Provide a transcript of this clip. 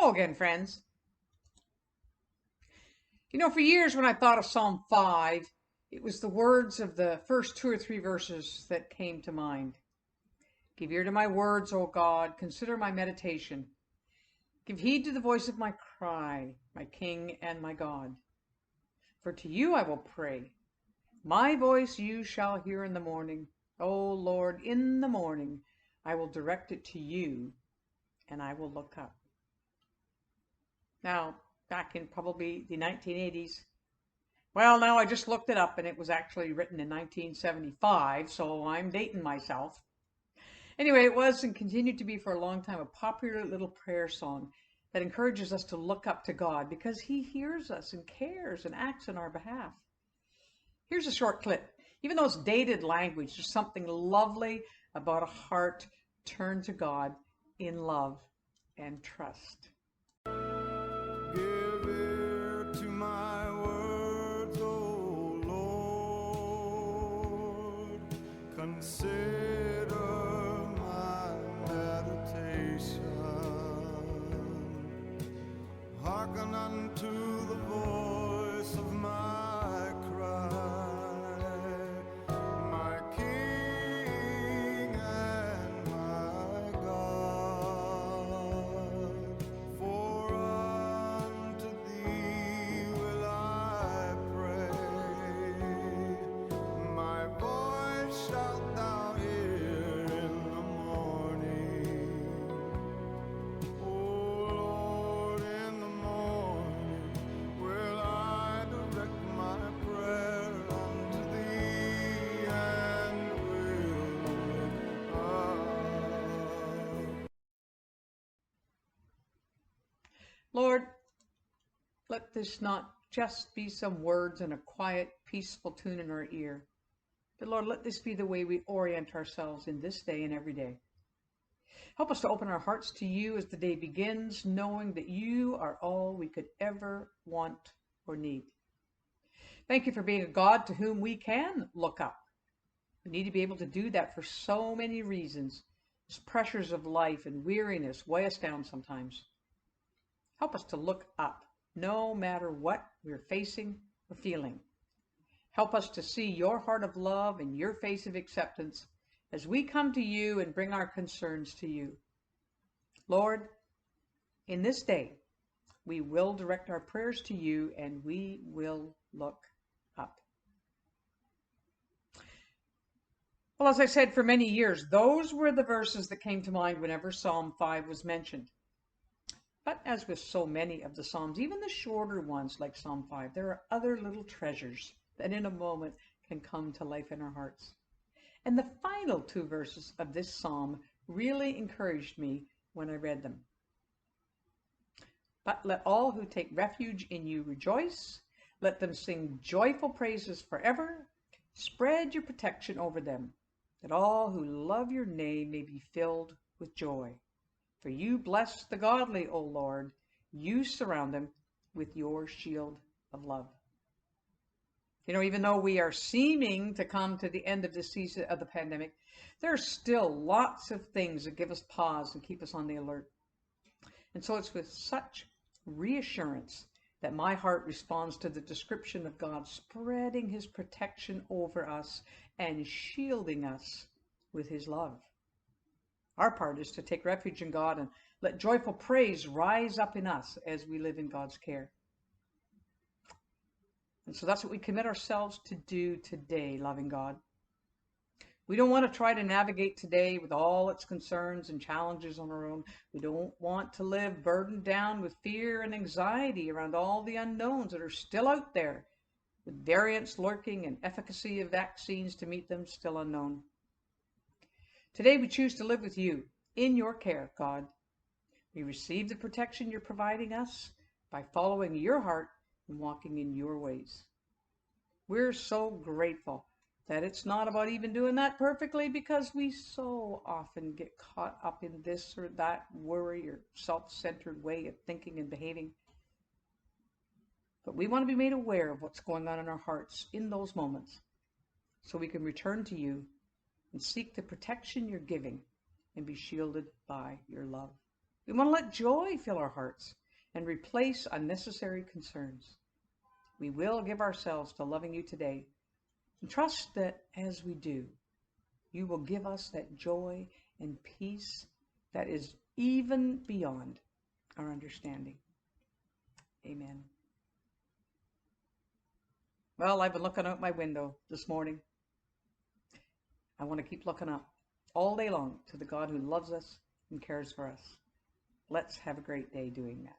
Hello again, friends. For years when I thought of Psalm 5, it was the words of the first two or three verses that came to mind. Give ear to my words, O God, consider my meditation. Give heed to the voice of my cry, my King and my God. For to you I will pray. My voice you shall hear in the morning. O Lord, in the morning I will direct it to you, and I will look up. Now, back in probably the 1980s, well, now I just looked it up and it was actually written in 1975, so I'm dating myself. Anyway, it was and continued to be for a long time a popular little prayer song that encourages us to look up to God because He hears us and cares and acts on our behalf. Here's a short clip. Even though it's dated language, there's something lovely about a heart turned to God in love and trust. Give ear to my words, O Lord. Consider my meditation. Hearken unto the voice of my cry, my King and my God. For unto thee will I pray. My voice shalt thou hear in the morning. O Lord, in the morning will I direct my prayer unto thee, and will look up. Lord, let this not just be some words and a quiet, peaceful tune in our ear, but Lord, let this be the way we orient ourselves in this day and every day. Help us to open our hearts to you as the day begins, knowing that you are all we could ever want or need. Thank you for being a God to whom we can look up. We need to be able to do that for so many reasons, as pressures of life and weariness weigh us down sometimes. Help us to look up, no matter what we're facing or feeling. Help us to see your heart of love and your face of acceptance as we come to you and bring our concerns to you. Lord, in this day, we will direct our prayers to you and we will look up. Well, as I said, for many years, those were the verses that came to mind whenever Psalm 5 was mentioned. But as with so many of the Psalms, even the shorter ones like Psalm 5, there are other little treasures that in a moment can come to life in our hearts. And the final two verses of this psalm really encouraged me when I read them. But let all who take refuge in you rejoice. Let them sing joyful praises forever. Spread your protection over them, that all who love your name may be filled with joy. For you bless the godly, O Lord. You surround them with your shield of love. Even though we are seeming to come to the end of this season of the pandemic, there are still lots of things that give us pause and keep us on the alert. And so it's with such reassurance that my heart responds to the description of God spreading his protection over us and shielding us with his love. Our part is to take refuge in God and let joyful praise rise up in us as we live in God's care. And so that's what we commit ourselves to do today, loving God. We don't want to try to navigate today with all its concerns and challenges on our own. We don't want to live burdened down with fear and anxiety around all the unknowns that are still out there, with variants lurking and efficacy of vaccines to meet them still unknown. Today we choose to live with you in your care, God. We receive the protection you're providing us by following your heart and walking in your ways. We're so grateful that it's not about even doing that perfectly, because we so often get caught up in this or that worry or self-centered way of thinking and behaving. But we want to be made aware of what's going on in our hearts in those moments so we can return to you and seek the protection you're giving and be shielded by your love. We want to let joy fill our hearts and replace unnecessary concerns. We will give ourselves to loving you today and trust that as we do, you will give us that joy and peace that is even beyond our understanding. Amen. Well, I've been looking out my window this morning. I want to keep looking up all day long to the God who loves us and cares for us. Let's have a great day doing that.